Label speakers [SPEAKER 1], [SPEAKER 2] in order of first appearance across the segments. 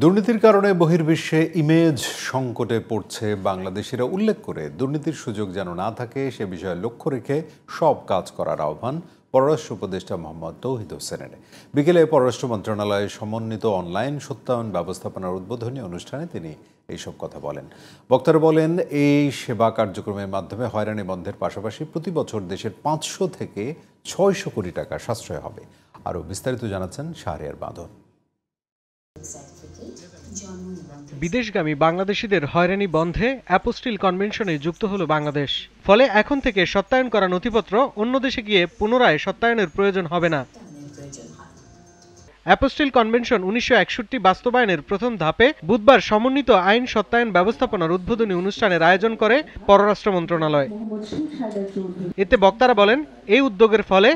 [SPEAKER 1] দুর্নীতির কারণে বহির্বিশ্বে ইমেজ সংকটে পড়ছে বাংলাদেশিরা উল্লেখ করে দুর্নীতির সুযোগ যেন না থাকে সে বিষয়ে লক্ষ্য রেখে সব কাজ করার আহ্বান পররাষ্ট্র উপদেষ্টা মোহাম্মদ তৌহিদ হোসেনের। বিকেলে পররাষ্ট্র মন্ত্রণালয়ের সমন্বিত অনলাইন সত্যায়ন ব্যবস্থাপনার উদ্বোধনী অনুষ্ঠানে তিনি এইসব কথা বলেন। বক্তারা বলেন, এই সেবা কার্যক্রমের মাধ্যমে হয়রানি বন্ধের পাশাপাশি প্রতি বছর দেশের 500 থেকে 600 কোটি টাকা সাশ্রয় হবে। আরও বিস্তারিত জানাচ্ছেন শাহরিয়ার বাঁধন।
[SPEAKER 2] বিদেশগামী বাংলাদেশিদের হয়রানি বন্ধে অ্যাপোস্টিল কনভেনশনে যুক্ত হলো বাংলাদেশ। ফলে এখন থেকে সত্যায়ন করা নথিপত্র অন্য দেশে গিয়ে পুনরায় সত্যায়নের প্রয়োজন হবে না। অ্যাপোস্টিল কনভেনশন 1961 বাস্তবায়নের প্রথম ধাপে বুধবার সমন্বিত আইন সত্যায়ন ব্যবস্থাপনার উদ্বোধনী অনুষ্ঠানের আয়োজন করে পররাষ্ট্র মন্ত্রণালয়। এতে বক্তারা বলেন, এই উদ্যোগের ফলে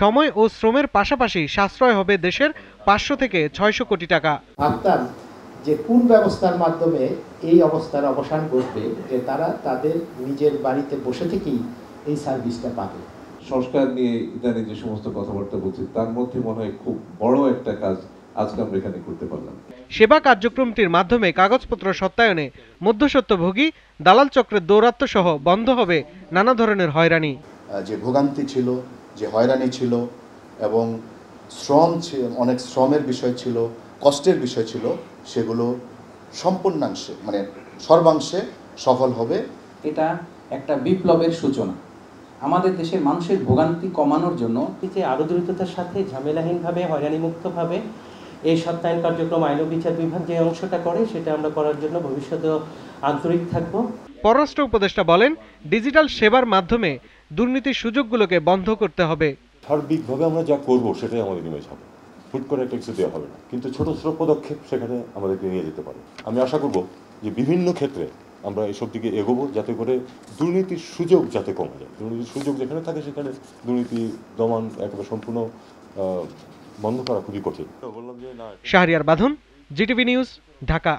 [SPEAKER 2] সময় ও শ্রমের পাশাপাশি সাশ্রয় হবে দেশের 500 থেকে 600 কোটি টাকা।
[SPEAKER 3] যে কোন ব্যবস্থার মাধ্যমে এই অবস্থার অবসান ঘটবে, যে তারা তাদের নিজের বাড়িতে বসে থেকেই এই সার্ভিসটা পাবে।
[SPEAKER 4] সংস্কার নিয়ে ইদানিং যে সমস্ত কথাবার্তা বলছি তার মধ্যে মনে হয় খুব বড় একটা কাজ আজকে আমরা এখানে করতে পারলাম।
[SPEAKER 2] সেবা কার্যক্রমটির মাধ্যমে কাগজপত্র সত্যায়নে মধ্যস্বত্বভোগী দালাল চক্রের দৌরাত্ম্য সহ বন্ধ হবে নানা ধরনের হয়রানি।
[SPEAKER 5] যে ভোগান্তি ছিল, যে হয়রানি ছিল এবং অনেক শ্রমের বিষয় ছিল, কষ্টের বিষয় ছিল, সেগুলো সম্পূর্ণাংশে মানে সর্বাংশে সফল হবে।
[SPEAKER 6] এটা একটা বিপ্লবের সূচনা আমাদের দেশের মানুষের ভোগান্তি কমানোর জন্য।
[SPEAKER 7] যে আরও দ্রুততার সাথে ঝামেলাহীনভাবে হয়রানিমুক্তভাবে এই সত্যায়ন কার্যক্রম আইন ও বিচার বিভাগ যে অংশটা করে সেটা আমরা করার জন্য ভবিষ্যতেও আন্তরিক থাকব।
[SPEAKER 2] পররাষ্ট্র উপদেষ্টা বলেন, ডিজিটাল সেবার মাধ্যমে দুর্নীতির সুযোগগুলোকে বন্ধ করতে হবে।
[SPEAKER 8] সার্বিকভাবে আমরা যা করব সেটাই আমাদের ইমেজ হবে, হুট করে একটা কিছু দেওয়া হবে না, কিন্তু ছোট ছোট পদক্ষেপ সেখানে আমাদেরকে নিয়ে যেতে পারে। আমি আশা করব যে বিভিন্ন ক্ষেত্রে আমরা এসব দিকে এগোবো, যাতে করে দুর্নীতির সুযোগ যাতে কমে যায়। দুর্নীতির সুযোগ যেখানে থাকে সেখানে দুর্নীতি দমন একেবারে সম্পূর্ণ বন্ধ করা খুবই কঠিন।
[SPEAKER 2] শাহরিয়ার বাঁধন, জিটিভি নিউজ, ঢাকা।